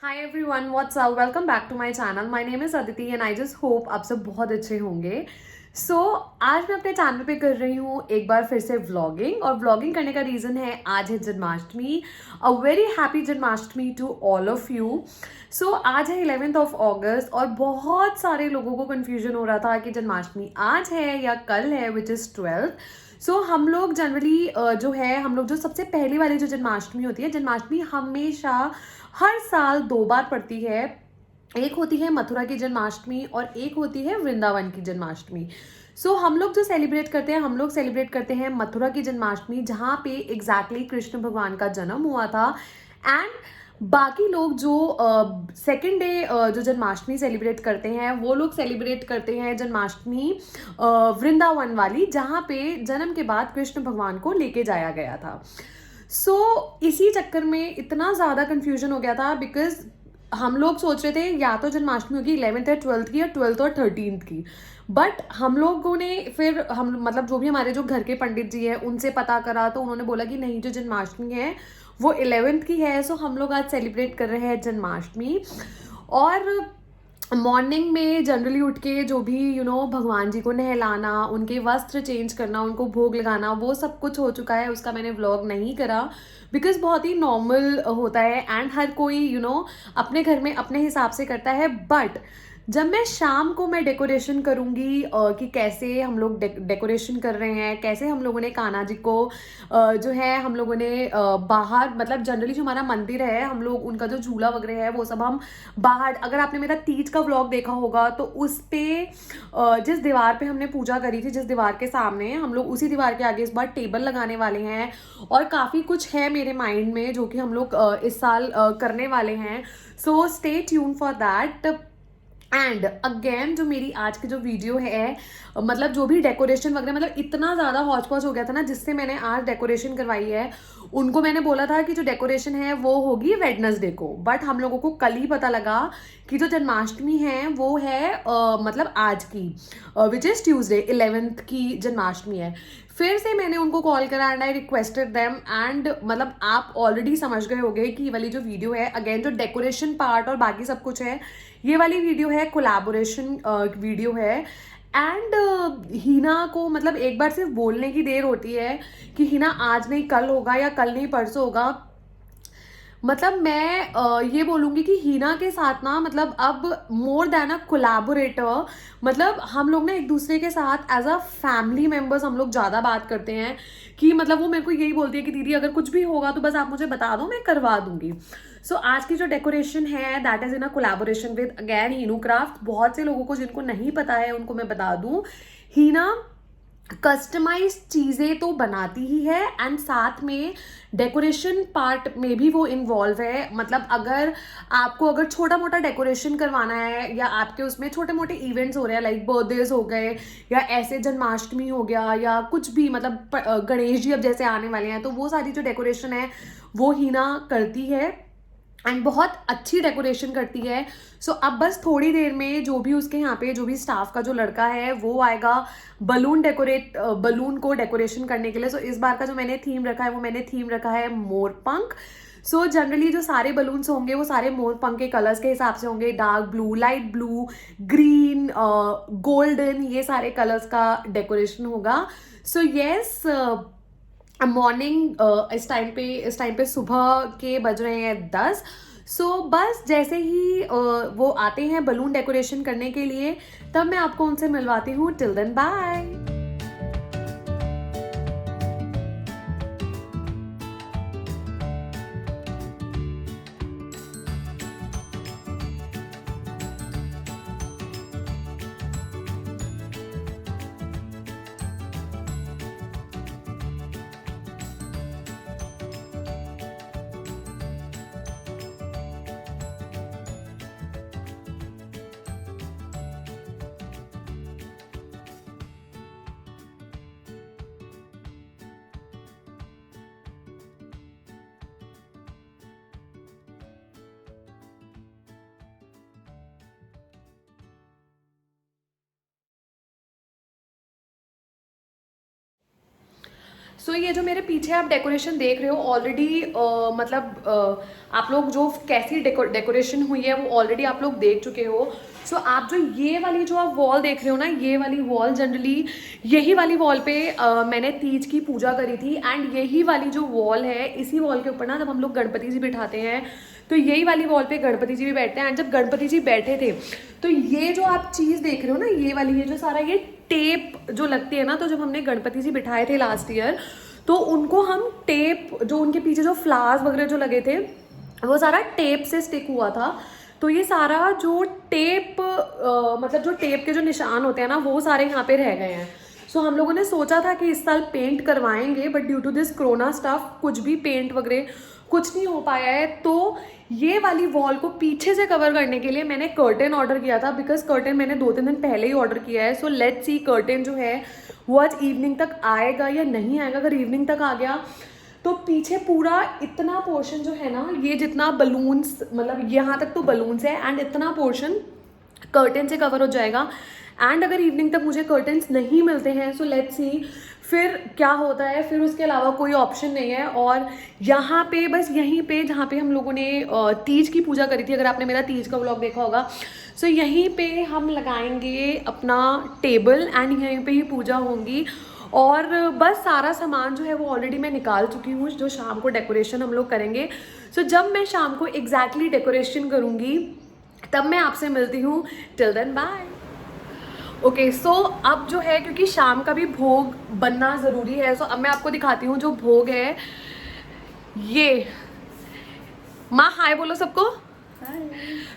Hi everyone, what's up, welcome back to my channel. My name is Aditi and I just hope आप सब बहुत अच्छे होंगे। आज मैं अपने चैनल पे कर रही हूँ एक बार फिर से व्लॉगिंग, और व्लॉगिंग करने का रीज़न है आज है Janmashtami. A very happy Janmashtami to all of you. आज है 11th ऑफ अगस्त और बहुत सारे लोगों को कन्फ्यूजन हो रहा था कि जन्माष्टमी आज है या कल है, विच इज़ 12th। हम लोग जनरली जो है, हम लोग जो सबसे पहली वाली जो जन्माष्टमी होती है, जन्माष्टमी हमेशा हर साल दो बार पड़ती है। एक होती है मथुरा की जन्माष्टमी और एक होती है वृंदावन की जन्माष्टमी। हम लोग जो सेलिब्रेट करते हैं, हम लोग सेलिब्रेट करते हैं मथुरा की जन्माष्टमी, जहाँ पे एग्जैक्टली कृष्ण भगवान का जन्म हुआ था। एंड बाकी लोग जो सेकेंड डे जो जन्माष्टमी सेलिब्रेट करते हैं, वो लोग सेलिब्रेट करते हैं जन्माष्टमी वृंदावन वाली, जहाँ पे जन्म के बाद कृष्ण भगवान को लेके जाया गया था। इसी चक्कर में इतना ज़्यादा कन्फ्यूजन हो गया था, बिकॉज हम लोग सोच रहे थे या तो जन्माष्टमी होगी 11th या 12th की, या 12th और 13th की। बट हम लोगों ने फिर हम मतलब जो भी हमारे जो घर के पंडित जी हैं उनसे पता करा, तो उन्होंने बोला कि नहीं, जो जन्माष्टमी है वो 11th की है। हम लोग आज सेलिब्रेट कर रहे हैं जन्माष्टमी। और मॉर्निंग में जनरली उठ के जो भी भगवान जी को नहलाना, उनके वस्त्र चेंज करना, उनको भोग लगाना, वो सब कुछ हो चुका है। उसका मैंने व्लॉग नहीं करा बिकॉज बहुत ही नॉर्मल होता है एंड हर कोई अपने घर में अपने हिसाब से करता है। बट जब मैं शाम को मैं डेकोरेशन करूँगी कि कैसे हम लोग डेकोरेशन कर रहे हैं, कैसे हम लोगों ने कान्हा जी को जो है हम लोगों ने बाहर, मतलब जनरली जो हमारा मंदिर है, हम लोग उनका जो झूला वगैरह है वो सब हम बाहर, अगर आपने मेरा तीज का व्लॉग देखा होगा तो उस पे जिस दीवार पे हमने पूजा करी थी, जिस दीवार के सामने, हम लोग उसी दीवार के आगे इस बार टेबल लगाने वाले हैं। और काफ़ी कुछ है मेरे माइंड में जो कि हम लोग इस साल करने वाले हैं। Stay tune for that. And again जो मेरी आज की जो वीडियो है, मतलब जो भी डेकोरेशन वगैरह, मतलब इतना ज़्यादा हौच पौच हो गया था ना, जिससे मैंने आज डेकोरेशन करवाई है, उनको मैंने बोला था कि जो डेकोरेशन है वो होगी वेडनेसडे को। बट हम लोगों को कल ही पता लगा कि जो जन्माष्टमी है वो है मतलब आज की, विच इज़ ट्यूसडे 11th की जन्माष्टमी है। फिर से मैंने उनको कॉल करा and I requested them, and मतलब आप ऑलरेडी समझ गए होंगे कि ये वाली जो वीडियो है, अगेन जो डेकोरेशन पार्ट और बाकी सब कुछ है, ये वाली वीडियो है कोलैबोरेशन वीडियो है। एंड हीना को मतलब एक बार सिर्फ बोलने की देर होती है कि हीना आज नहीं कल होगा, या कल नहीं परसों होगा। मतलब मैं ये बोलूँगी कि हीना के साथ ना, मतलब अब मोर देन अ कोलैबोरेटर, मतलब हम लोग ना एक दूसरे के साथ एज अ फैमिली मेम्बर्स हम लोग ज़्यादा बात करते हैं। कि मतलब वो मेरे को यही बोलती है कि दीदी अगर कुछ भी होगा तो बस आप मुझे बता दो, मैं करवा दूंगी। आज की जो डेकोरेशन है that is in a collaboration with again Heenu craft. बहुत से लोगों को जिनको नहीं पता है उनको मैं बता दूँ, हीना कस्टमाइज चीज़ें तो बनाती ही है एंड साथ में डेकोरेशन पार्ट में भी वो इन्वॉल्व है। मतलब अगर छोटा मोटा डेकोरेशन करवाना है, या आपके उसमें छोटे मोटे इवेंट्स हो रहे हैं, लाइक बर्थडेज हो गए, या ऐसे जन्माष्टमी हो गया, या कुछ भी, मतलब गणेश जी अब जैसे आने वाले हैं, तो वो सारी जो डेकोरेशन है वो हीना करती है एंड बहुत अच्छी डेकोरेशन करती है। अब बस थोड़ी देर में जो भी उसके यहाँ पे जो भी स्टाफ का जो लड़का है वो आएगा बलून को डेकोरेशन करने के लिए। इस बार का जो मैंने थीम रखा है, वो मैंने थीम रखा है मोर पंख। जनरली जो सारे बलून्स होंगे वो सारे मोर पंख के कलर्स के हिसाब से होंगे, dark blue, light blue, green, golden, ये सारे कलर्स का डेकोरेशन होगा। यस, मॉर्निंग इस टाइम पे सुबह के बज रहे हैं 10। बस जैसे ही वो आते हैं बलून डेकोरेशन करने के लिए, तब मैं आपको उनसे मिलवाती हूँ। Till then bye. सो ये जो मेरे पीछे आप डेकोरेशन देख रहे हो ऑलरेडी आप लोग जो कैसी डेकोरेशन हुई है वो ऑलरेडी आप लोग देख चुके हो। सो आप जो ये वाली जो आप वॉल देख रहे हो ना, ये वाली वॉल जनरली यही वाली वॉल पे मैंने तीज की पूजा करी थी। एंड यही वाली जो वॉल है, इसी वॉल के ऊपर ना जब हम लोग गणपति जी बिठाते हैं तो यही वाली वॉल पे गणपति जी भी बैठते हैं। एंड जब गणपति जी बैठे थे तो ये जो आप चीज़ देख रहे हो ना, ये वाली, ये जो सारा ये टेप जो लगती है ना, तो जब हमने गणपति जी बिठाए थे लास्ट ईयर तो उनको हम टेप, जो उनके पीछे जो फ्लावर्स वगैरह जो लगे थे वो सारा टेप से स्टिक हुआ था। तो ये सारा जो टेप जो टेप के जो निशान होते हैं ना वो सारे यहाँ पे रह गए हैं। सो हम लोगों ने सोचा था कि इस साल पेंट करवाएंगे, but due to this corona stuff कुछ भी पेंट वगैरह कुछ नहीं हो पाया है। तो ये वाली वॉल को पीछे से कवर करने के लिए मैंने कर्टेन ऑर्डर किया था, बिकॉज कर्टेन मैंने 2-3 दिन पहले ही ऑर्डर किया है। सो लेट्स सी कर्टेन जो है वो आज इवनिंग तक आएगा या नहीं आएगा। अगर इवनिंग तक आ गया तो पीछे पूरा इतना पोर्शन जो है ना, ये जितना बलून्स, मतलब यहाँ तक तो बलून्स है एंड इतना पोर्शन कर्टेन से कवर हो जाएगा। एंड अगर इवनिंग तक मुझे कर्टेन्स नहीं मिलते हैं सो लेट्स सी फिर क्या होता है, फिर उसके अलावा कोई ऑप्शन नहीं है। और यहाँ पे बस यहीं पे जहाँ पे हम लोगों ने तीज की पूजा करी थी, अगर आपने मेरा तीज का व्लॉग देखा होगा, सो यहीं पे हम लगाएंगे अपना टेबल एंड यहीं पे ही पूजा होंगी। और बस सारा सामान जो है वो ऑलरेडी मैं निकाल चुकी हूँ, जो शाम को डेकोरेशन हम लोग करेंगे। सो जब मैं शाम को एग्जैक्टली डेकोरेशन करूँगी तब मैं आपसे मिलती हूँ। Till then bye. Okay, so अब जो है, क्योंकि शाम का भी भोग बनना ज़रूरी है, सो अब मैं आपको दिखाती हूँ जो भोग है। ये माँ हाय बोलो सबको।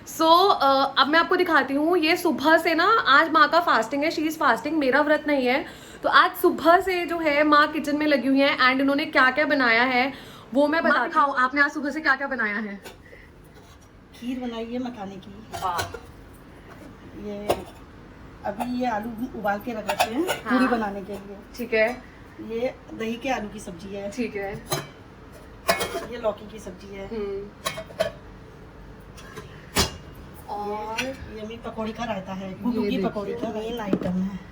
सो अब मैं आपको दिखाती हूँ। ये सुबह से ना, आज माँ का फास्टिंग है, शी इज़ फास्टिंग, मेरा व्रत नहीं है। तो आज सुबह से जो है माँ किचन में लगी हुई है एंड इन्होंने क्या क्या बनाया है वो मैं बताती हूँ। आपने आज सुबह से क्या क्या बनाया है? खीर बनाई है मखाने की। ये अभी ये आलू उबाल के रख रखे हैं पूरी बनाने के लिए। ठीक है। ये दही के आलू की सब्जी है। ठीक है। ये लौकी की सब्जी है। और ये भी पकौड़ी का रायता है, गुड़ की पकौड़ी का मेन आइटम है।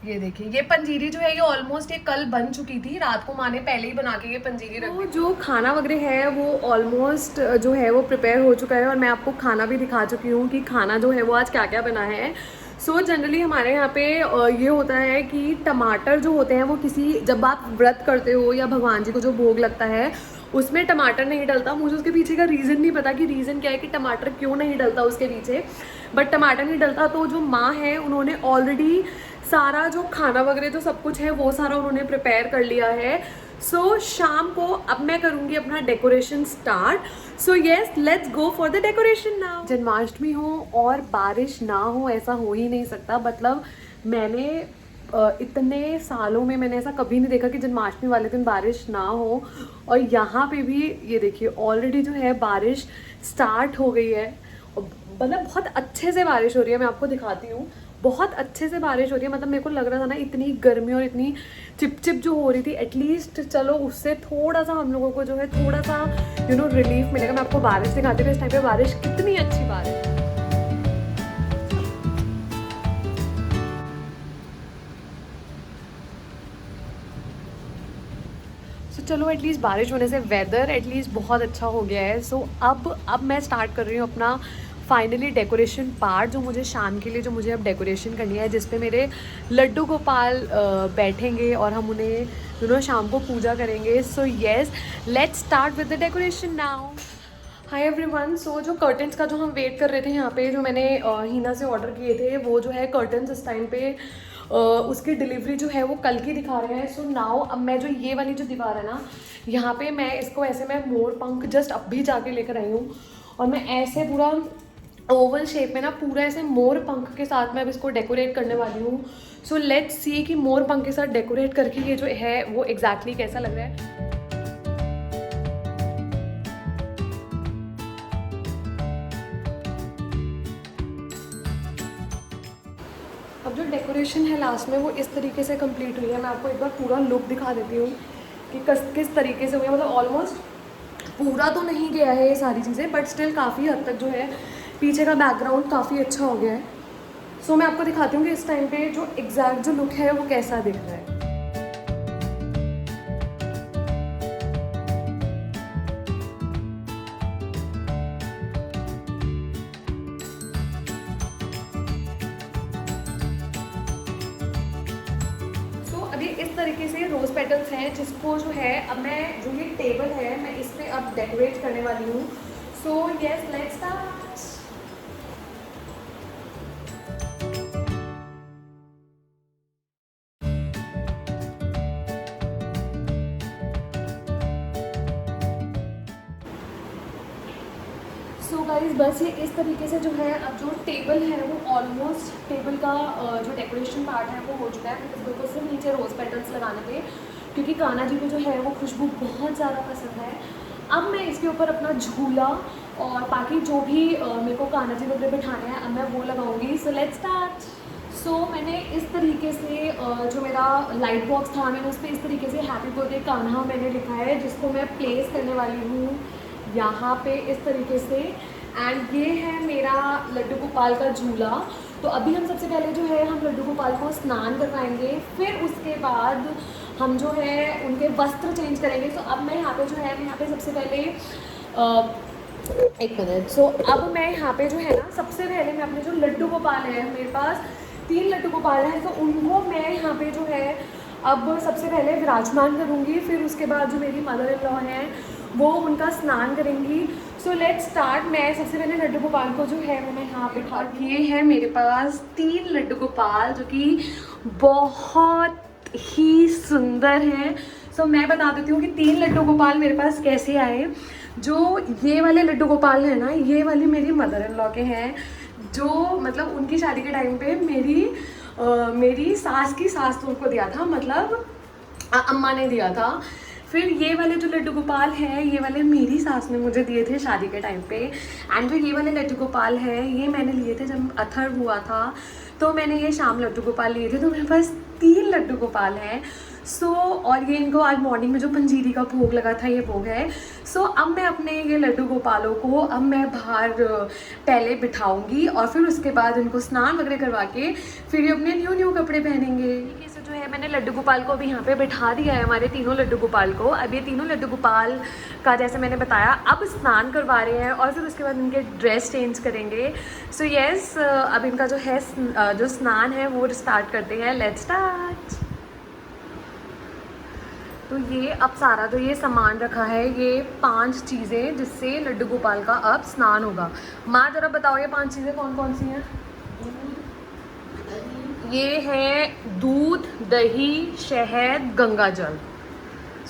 ये देखिए, ये पंजीरी जो है ये ऑलमोस्ट ये कल बन चुकी थी, रात को माँ ने पहले ही बना के ये पंजीरी रख दी। जो खाना वगैरह है वो ऑलमोस्ट जो है वो प्रिपेयर हो चुका है और मैं आपको खाना भी दिखा चुकी हूँ कि खाना जो है वो आज क्या क्या बना है। सो जनरली हमारे यहाँ पे ये होता है कि टमाटर जो होते हैं वो किसी, जब आप व्रत करते हो या भगवान जी को जो भोग लगता है उसमें टमाटर नहीं डलता। मुझे उसके पीछे का रीज़न नहीं पता कि रीज़न क्या है कि टमाटर क्यों नहीं डलता उसके पीछे, बट टमाटर नहीं डलता। तो जो माँ है उन्होंने ऑलरेडी सारा जो खाना वगैरह जो सब कुछ है वो सारा उन्होंने प्रिपेयर कर लिया है। सो शाम को अब मैं करूँगी अपना decoration start. So yes, let's go for the decoration now. Janmashtami हो और बारिश ना हो ऐसा हो ही नहीं सकता। मतलब मैंने इतने सालों में मैंने ऐसा कभी नहीं देखा कि जन्माष्टमी वाले दिन बारिश ना हो। और यहाँ पे भी ये देखिए ऑलरेडी जो है बारिश स्टार्ट हो गई है। मतलब बहुत अच्छे से बारिश हो रही है, मैं आपको दिखाती हूँ। बहुत अच्छे से बारिश हो रही है। मतलब मेरे को लग रहा था ना इतनी गर्मी और इतनी चिपचिप जो हो रही थी, एटलीस्ट चलो उससे थोड़ा सा हम लोगों को जो है थोड़ा सा रिलीफ मिलेगा। मैं आपको बारिश दिखाती हूँ इस टाइम पे बारिश कितनी अच्छी बारिश है। सो चलो एटलीस्ट बारिश होने से वेदर एटलीस्ट बहुत अच्छा हो गया है। सो अब मैं स्टार्ट कर रही हूँ अपना फाइनली डेकोरेशन पार्ट, जो मुझे शाम के लिए जो मुझे अब डेकोरेशन करनी है, जिस पे मेरे लड्डू गोपाल बैठेंगे और हम उन्हें शाम को पूजा करेंगे। So yes, let's start with the decoration now. Hi everyone. So जो कर्टन्स का जो हम वेट कर रहे थे यहाँ पे, जो मैंने हीना से ऑर्डर किए थे, वो जो है कर्टन्स इस टाइम पे उसकी डिलीवरी जो है वो कल की दिखा रहे हैं। सो नाउ अब मैं जो ये वाली जो दीवार है ना, यहाँ पे मैं इसको ऐसे मैं मोर पंख जस्ट अभी जाके लेकर आई हूँ और मैं ऐसे पूरा ओवल शेप में ना पूरा ऐसे मोर पंख के साथ मैं अब इसको डेकोरेट करने वाली हूँ। सो लेट्स सी कि मोर पंख के साथ डेकोरेट करके ये जो है वो एग्जैक्टली कैसा लग रहा है। अब जो डेकोरेशन है लास्ट में वो इस तरीके से कंप्लीट हुई है। मैं आपको एक बार पूरा लुक दिखा देती हूँ कि किस तरीके से हुई है। मतलब ऑलमोस्ट पूरा तो नहीं गया है ये सारी चीज़ें, बट स्टिल काफ़ी हद तक जो है पीछे का बैकग्राउंड काफ़ी अच्छा हो गया है। सो मैं आपको दिखाती हूँ कि इस टाइम पे जो एग्जैक्ट जो लुक है वो कैसा दिख रहा है। तरीके से रोज़ पेटल्स हैं जिसको जो है अब मैं जो ये टेबल है मैं इस पर अब डेकोरेट करने वाली हूँ। So yes let's start. So guys बस ये इस तरीके से जो है अब जो टेबल है वो ऑलमोस्ट टेबल का जो डेकोरेशन पार्ट है वो हो चुका है। बिल्कुल सिर्फ नीचे रोज़ पेटल्स लगाने थे क्योंकि कान्हा जी को जो है वो खुशबू बहुत ज़्यादा पसंद है। अब मैं इसके ऊपर अपना झूला और बाकी जो भी मेरे को कान्हा जी वगैरह बिठाने हैं अब मैं वो लगाऊंगी। So let's start. सो मैंने इस तरीके से जो मेरा लाइट बॉक्स था मैंने उस पर इस तरीके से हैप्पी बर्थडे कान्हा मैंने लिखा है जिसको मैं प्लेस करने वाली हूँ यहाँ पे इस तरीके से। एंड ये है मेरा लड्डू गोपाल का झूला। तो अभी हम सबसे पहले जो है हम लड्डू गोपाल को स्नान करवाएंगे, फिर उसके बाद हम जो है उनके वस्त्र चेंज करेंगे। तो अब मैं यहाँ पे जो है मैं यहाँ पे सबसे पहले एक मिनट। सो अब मैं यहाँ पे जो है ना सबसे पहले मैं अपने जो लड्डू गोपाल है मेरे पास 3 लड्डू गोपाल हैं तो उनको मैं यहाँ पे जो है अब सबसे पहले विराजमान करूँगी। फिर उसके बाद जो मेरी मदर इन लॉ हैं वो उनका स्नान करेंगी। So let's start. मैं सबसे पहले लड्डू गोपाल को जो है मैं यहाँ पे ये है मेरे पास 3 लड्डू गोपाल जो कि बहुत ही सुंदर हैं। सो मैं बता देती हूँ कि 3 लड्डू गोपाल मेरे पास कैसे आए। जो ये वाले लड्डू गोपाल हैं ना ये वाली मेरी मदर इन लॉ के हैं जो मतलब उनकी शादी के टाइम पे मेरी सास की सास ने उनको दिया था, मतलब अम्मा ने दिया था। फिर ये वाले जो लड्डू गोपाल हैं ये वाले मेरी सास ने मुझे दिए थे शादी के टाइम पे। एंड जो ये वाले लड्डू गोपाल हैं ये मैंने लिए थे जब अथर्व हुआ था तो मैंने ये शाम लड्डू गोपाल लिए थे। तो मेरे पास 3 लड्डू गोपाल हैं। सो और ये इनको आज मॉर्निंग में जो पंजीरी का भोग लगा था ये भोग है। सो अब मैं अपने ये लड्डू गोपालों को अब मैं बाहर पहले बिठाऊंगी और फिर उसके बाद इनको स्नान वगैरह करवा के फिर ये अपने न्यू कपड़े पहनेंगे। इसे जो है मैंने लड्डू गोपाल को अभी यहाँ पे बिठा दिया है, हमारे तीनों लड्डू गोपाल को। अब ये तीनों लड्डू गोपाल का जैसे मैंने बताया अब स्नान करवा रहे हैं और फिर उसके बाद इनके ड्रेस चेंज करेंगे। सो यस अब इनका जो है जो स्नान है वो स्टार्ट करते हैं। Let's start. तो ये अब सारा जो ये सामान रखा है ये 5 चीज़ें जिससे लड्डू गोपाल का अब स्नान होगा। माँ जरा बताओ ये 5 चीज़ें कौन कौन सी हैं। ये है दूध, दही, शहद, गंगा जल।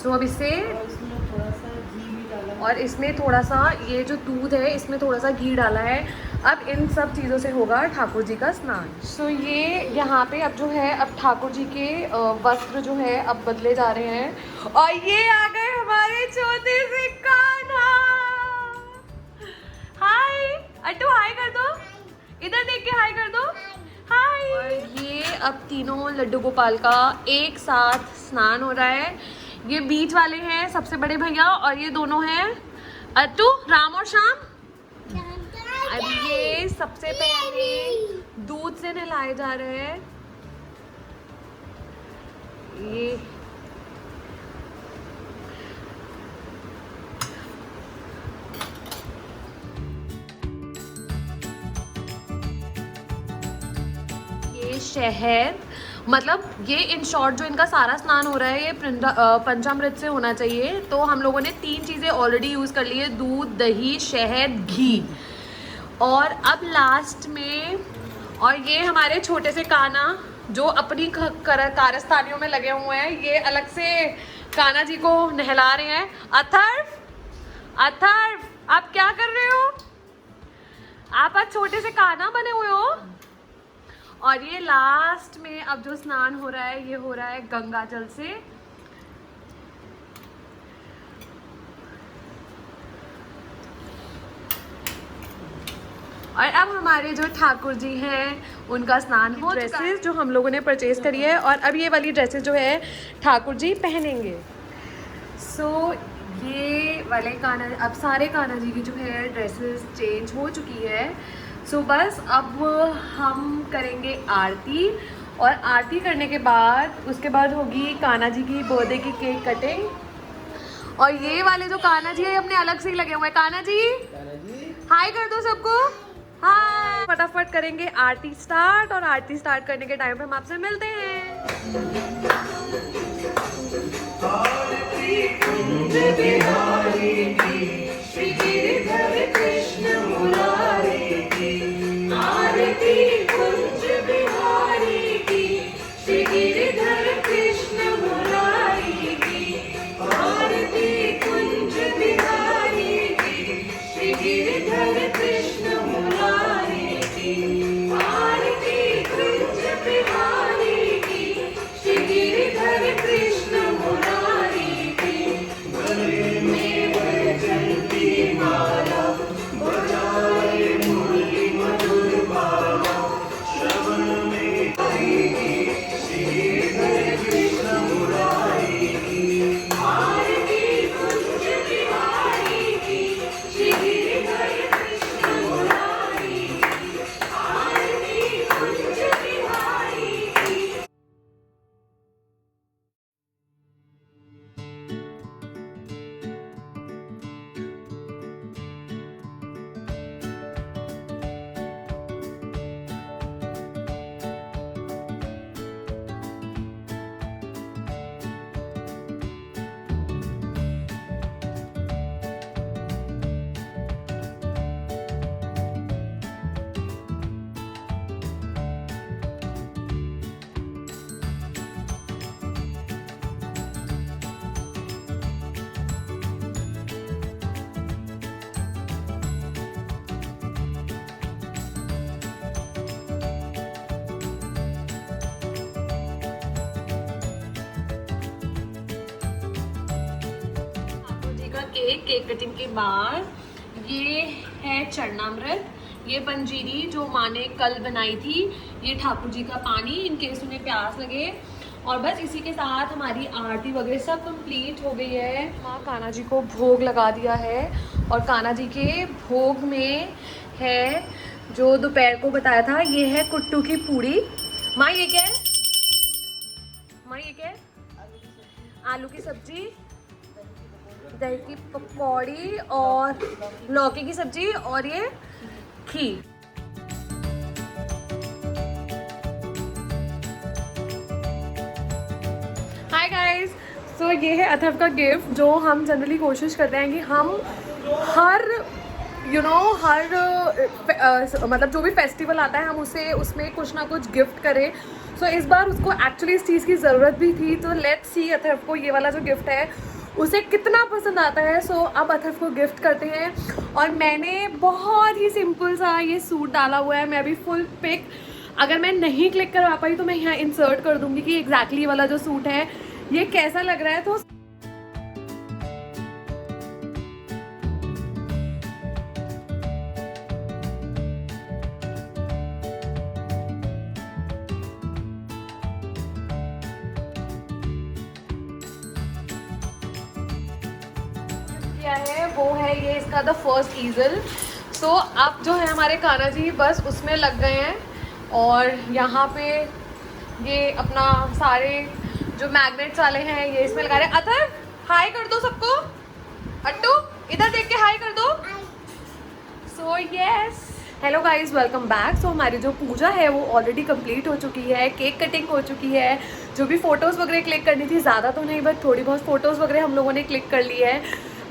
सो अब इससे और इसमें थोड़ा सा ये जो दूध है इसमें थोड़ा सा घी डाला है। अब इन सब चीज़ों से होगा ठाकुर जी का स्नान। सो ये यहाँ पे अब जो है अब ठाकुर जी के वस्त्र जो है अब बदले जा रहे हैं और ये आ गए हमारे छोटे से कान्हा। हाय अट्टू हाय कर दो, इधर देख के हाय कर दो, हाय। और ये अब तीनों लड्डू गोपाल का एक साथ स्नान हो रहा है। ये बीच वाले हैं सबसे बड़े भैया और ये दोनों हैं अट्टू, राम और श्याम। अब ये सबसे पहले दूध से नहलाए जा रहे हैं। ये शहद, मतलब ये इन शॉर्ट जो इनका सारा स्नान हो रहा है ये पंचामृत से होना चाहिए। तो हम लोगों ने 3 चीज़ें ऑलरेडी यूज़ कर ली है, दूध, दही, शहद, घी। और अब लास्ट में और ये हमारे छोटे से कान्हा जो अपनी कारस्तानियों में लगे हुए हैं, ये अलग से कान्हा जी को नहला रहे हैं। अथर्व आप क्या कर रहे हो? आप आज छोटे से कान्हा बने हुए हो। और ये लास्ट में अब जो स्नान हो रहा है ये हो रहा है गंगा जल से। और अब हमारे जो ठाकुर जी हैं उनका स्नान हो। ड्रेसेस जो हम लोगों ने परचेज करी है और अब ये वाली ड्रेसेस जो है ठाकुर जी पहनेंगे। सो ये वाले कान्हा, अब सारे कान्हा जी की जो है ड्रेसेस चेंज हो चुकी है। सो बस अब हम करेंगे आरती और आरती करने के बाद उसके बाद होगी कान्हा जी की बर्थडे की केक कटिंग। और ये वाले जो कान्हा जी है अपने अलग से ही लगे हुए हैं। कान्हा जी हाय कर दो सबको, हाय। फटाफट करेंगे आरती स्टार्ट और आरती स्टार्ट करने के टाइम पे हम आपसे मिलते हैं। कुंज बिहारी की, श्री गिरिधर कृष्ण मुरारी की। आरती कुंज बिहारी की, श्री गिरिधर कृष्ण मुरारी की। आरती कुंज बिहारी की, श्री गिरिधर कृष्ण मुरारी की। आरती कुंज बिहारी की, श्री गिरिधर कृष्ण मुरारी की। गले में वैजयंती माला, बजाए मुरली मधुर बाला। श्रवण में आएगी, श्री गिरिधर कृष्ण मुरारी की। आरती कुंज बिहारी की, श्री गिरिधर कृष्ण मुरारी की। आरती कुंज बिहारी की। ठाकुर जी का केक कटिंग के बाद ये है चरणामृत, ये पंजीरी जो माँ ने कल बनाई थी, ये ठाकुर जी का पानी इन केस उन्हें प्यास लगे। और बस इसी के साथ हमारी आरती वगैरह सब कंप्लीट हो गई है। माँ कान्हा जी को भोग लगा दिया है और कान्हा जी के भोग में है जो दोपहर को बताया था, ये है कुट्टू की पूड़ी। माँ ये क्या है? माँ ये क्या है? आलू की सब्जी, दही की पकौड़ी और लौकी की सब्जी और ये खीर। हाय गाइस, सो ये है अथर्व का गिफ्ट जो हम जनरली कोशिश करते हैं कि हम हर मतलब जो भी फेस्टिवल आता है हम उसे उसमें कुछ ना कुछ गिफ्ट करें। सो इस बार उसको एक्चुअली इस चीज़ की ज़रूरत भी थी, तो लेट्स सी अथर्व को ये वाला जो गिफ्ट है उसे कितना पसंद आता है। सो अब अथर्व को गिफ्ट करते हैं। और मैंने बहुत ही सिंपल सा ये सूट डाला हुआ है। मैं अभी फुल पिक अगर मैं नहीं क्लिक करवा पाई तो मैं यहाँ इंसर्ट कर दूंगी कि एग्जैक्टली ये वाला जो सूट है ये कैसा लग रहा है। तो क्या है वो है ये इसका द फर्स्ट ईजल। सो अब जो है हमारे कान्हा जी बस उसमें लग गए हैं और यहाँ पे ये अपना सारे जो मैग्नेट्स वाले हैं ये इसमें लगा रहे हैं। अथर हाय कर दो सबको, अट्टू इधर देख के हाय कर दो। So yes, hello guys, welcome back. So हमारी जो पूजा है वो ऑलरेडी कंप्लीट हो चुकी है, केक कटिंग हो चुकी है, जो भी फ़ोटोज़ वगैरह क्लिक करनी थी, ज़्यादा तो नहीं बट थोड़ी बहुत फ़ोटोज़ वगैरह हम लोगों ने क्लिक कर ली है।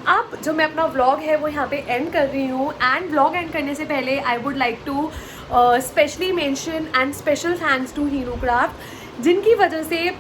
अब जो मैं अपना व्लॉग है वो यहाँ पे एंड कर रही हूँ। एंड व्लॉग एंड करने से पहले I would like to specially mention and special thanks to Heenu craft, जिनकी वजह से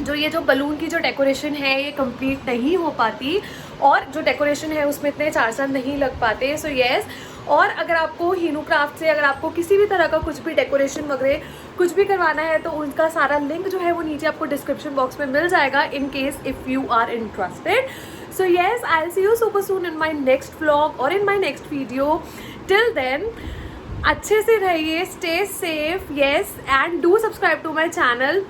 जो बलून की जो डेकोरेशन है ये कंप्लीट नहीं हो पाती और जो डेकोरेशन है उसमें इतने चार चांद नहीं लग पाते। सो येस, और अगर आपको हीनू क्राफ्ट से अगर आपको किसी भी तरह का कुछ भी डेकोरेशन वगैरह कुछ भी करवाना है तो उनका सारा लिंक जो है वो नीचे आपको डिस्क्रिप्शन बॉक्स में मिल जाएगा in case if you are interested. So yes, I'll see you super soon in my next vlog or in my next video. Till then, अच्छे से रहिए, stay safe, yes, and do subscribe to my channel.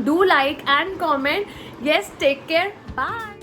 Do like and comment. Yes, take care. Bye.